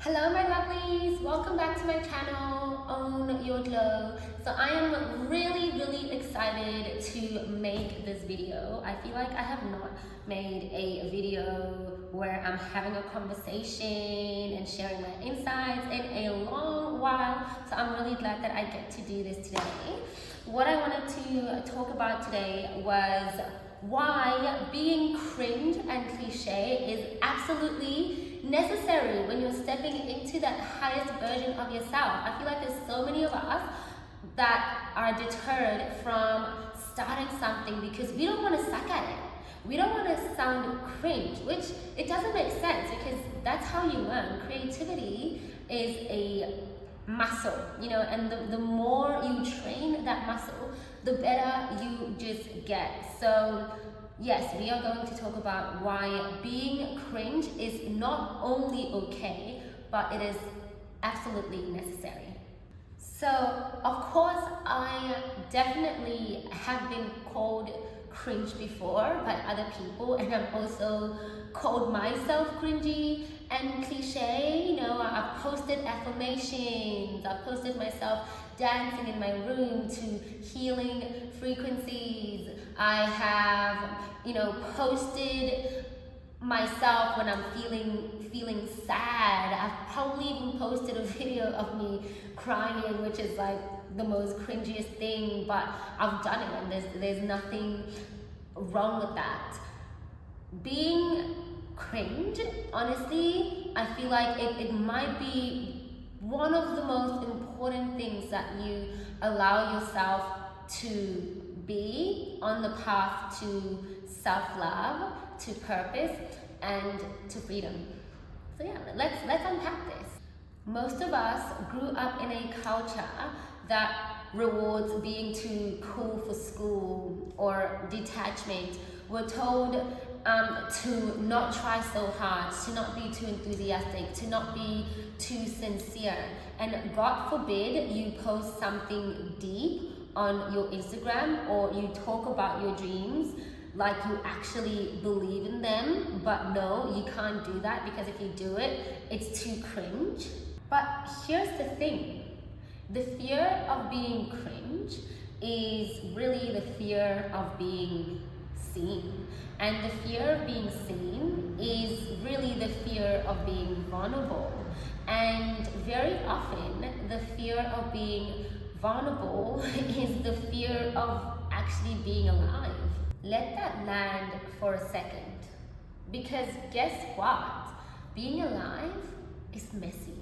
Hello my lovelies, welcome back to my channel, Own Your Glow. So I am really excited to make this video. I feel like I have not made a video where I'm having a conversation and sharing my insights in a long while. So I'm really glad that I get to do this today. What I wanted to talk about today was why being cringe and cliche is absolutely necessary when you're stepping into that highest version of yourself. I feel like there's so many of us that are deterred from starting something because we don't want to suck at it. We don't want to sound cringe, which it doesn't make sense because that's how you learn. Creativity is a muscle, and the more you train that muscle, the better you just get. So yes, we are going to talk about why being cringe is not only okay, but it is absolutely necessary. So, of course, I definitely have been called cringe before by other people, and I've also called myself cringy and cliche. I've posted affirmations, I've posted myself dancing in my room to healing frequencies. I have, posted myself when I'm feeling sad. I've probably even posted a video of me crying, which is like the most cringiest thing, but I've done it and there's nothing wrong with that. Being cringe, honestly, I feel like it might be one of the most important things that you allow yourself to be on the path to self-love, to purpose, and to freedom. So yeah, let's unpack this. Most of us grew up in a culture that rewards being too cool for school or detachment. We're told to not try so hard, to not be too enthusiastic, to not be too sincere. And God forbid you post something deep on your Instagram or you talk about your dreams like you actually believe in them, but no, you can't do that because if you do it, it's too cringe. But here's the thing, the fear of being cringe is really the fear of being seen. And the fear of being seen is really the fear of being vulnerable. And very often, the fear of being vulnerable is the fear of actually being alive. Let that land for a second. Because guess what? Being alive is messy.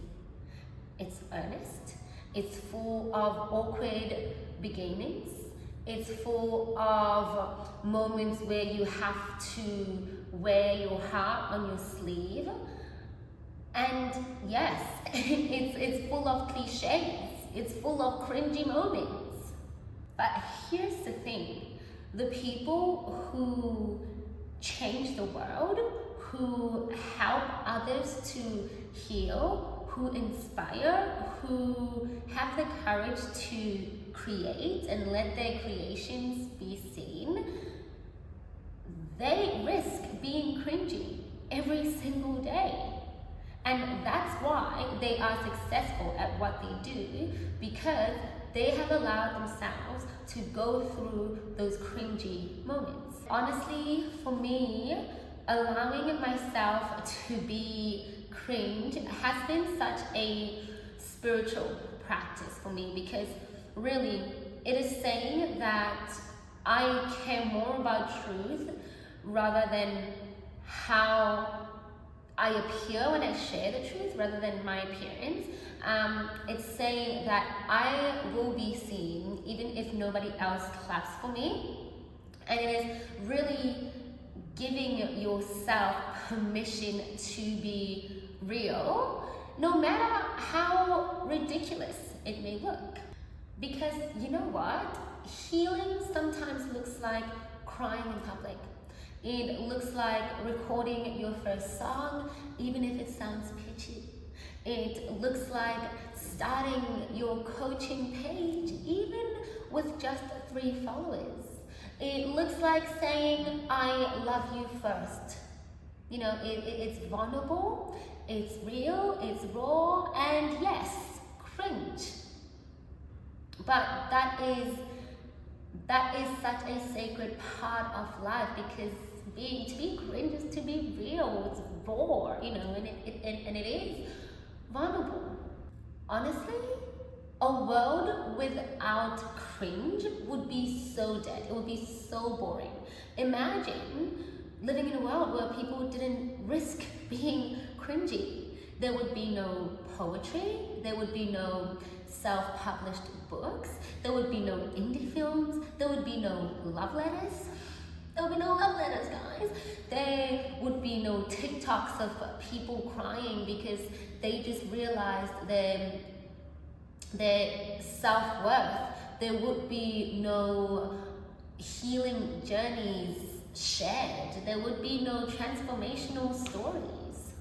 It's earnest. It's full of awkward beginnings. It's full of moments where you have to wear your heart on your sleeve. And yes, it's full of cliches. It's full of cringy moments. But here's the thing. The people who change the world, who help others to heal, who inspire, who have the courage to create and let their creations be seen, they risk being cringy every single day. And that's why they are successful at what they do, because they have allowed themselves to go through those cringy moments. Honestly, for me, allowing myself to be cringe has been such a spiritual practice for me, because really it is saying that I care more about truth rather than how I appear when I share the truth rather than my appearance. It's saying that I will be seen even if nobody else claps for me. And it is really giving yourself permission to be real, no matter how ridiculous it may look. Because you know what? Healing sometimes looks like crying in public. It looks like recording your first song, even if it sounds pitchy. It looks like starting your coaching page, even with just 3 followers. It looks like saying, I love you first. It's vulnerable, it's real, it's raw, and yes, cringe. But that is such a sacred part of life, because to be cringe is to be real, it's raw, and it is vulnerable. Honestly, a world without cringe would be so dead. It would be so boring. Imagine living in a world where people didn't risk being cringy. There would be no poetry, there would be no self-published books, there would be no indie films, there would be no love letters. There would be no love letters, guys. There would be no TikToks of people crying because they just realized their self-worth. There would be no healing journeys shared. There would be no transformational stories.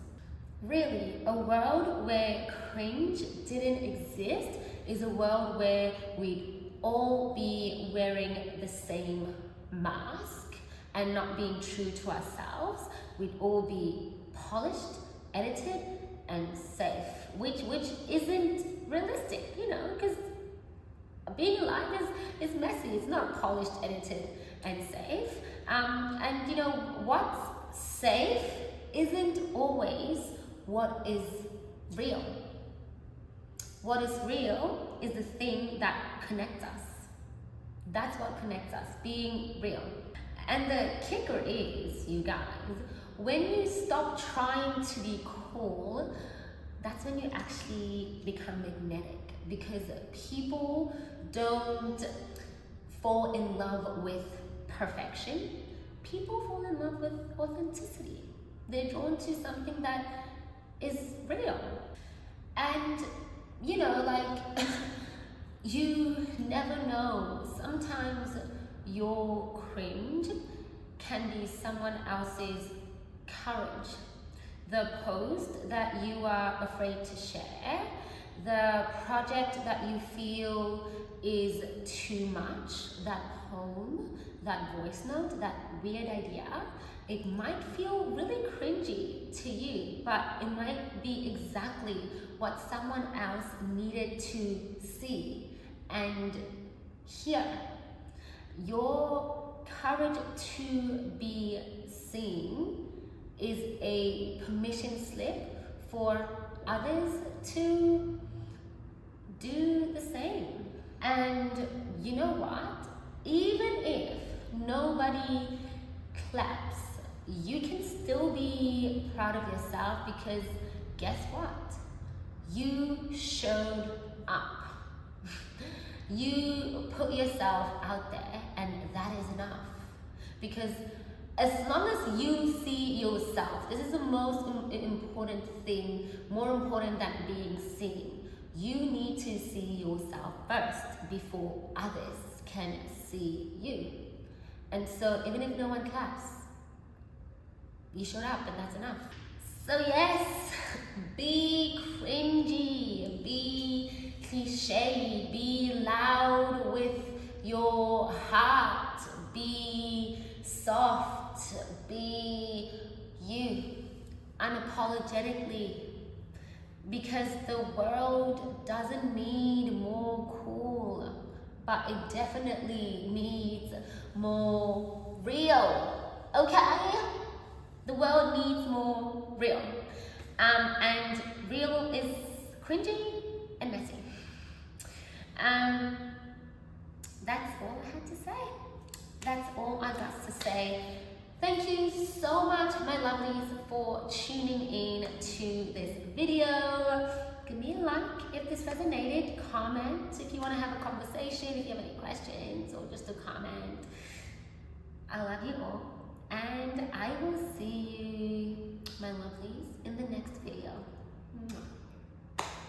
Really, a world where cringe didn't exist is a world where we'd all be wearing the same mask and not being true to ourselves. We'd all be polished, edited, and safe, which isn't realistic, because being alive is messy. It's not polished, edited, and safe. And what's safe isn't always what is real. What is real is the thing that connects us. That's what connects us, being real. And the kicker is, you guys, when you stop trying to be cool, that's when you actually become magnetic, because people don't fall in love with perfection. People fall in love with authenticity. They're drawn to something that is real. And you never know. Sometimes your cringe can be someone else's courage. The post that you are afraid to share, the project that you feel is too much, that poem, that voice note, that weird idea, it might feel really cringy to you, but it might be exactly what someone else needed to see and hear. Your courage to be seen is a permission slip for others to do the same. And you know what? Even if nobody claps, you can still be proud of yourself, because guess what? You showed up. You put yourself out there, and that is enough. Because as long as you see yourself, this is the most important thing, more important than being seen. You need to see yourself first before others can see you. And so even if no one claps, you showed up, and that's enough. So yes, be cringy, be cliche, be loud with your heart, be soft, be you, unapologetically, because the world doesn't need more cool, but it definitely needs more real, okay? The world needs more real. And real is cringy and messy. That's all I had to say. That's all I got to say. Thank you so much, my lovelies, for tuning in to this video. Give me a like if this resonated. Comment if you want to have a conversation, if you have any questions, or just a comment. I love you all, and I will see you, my lovelies, in the next video. Mwah.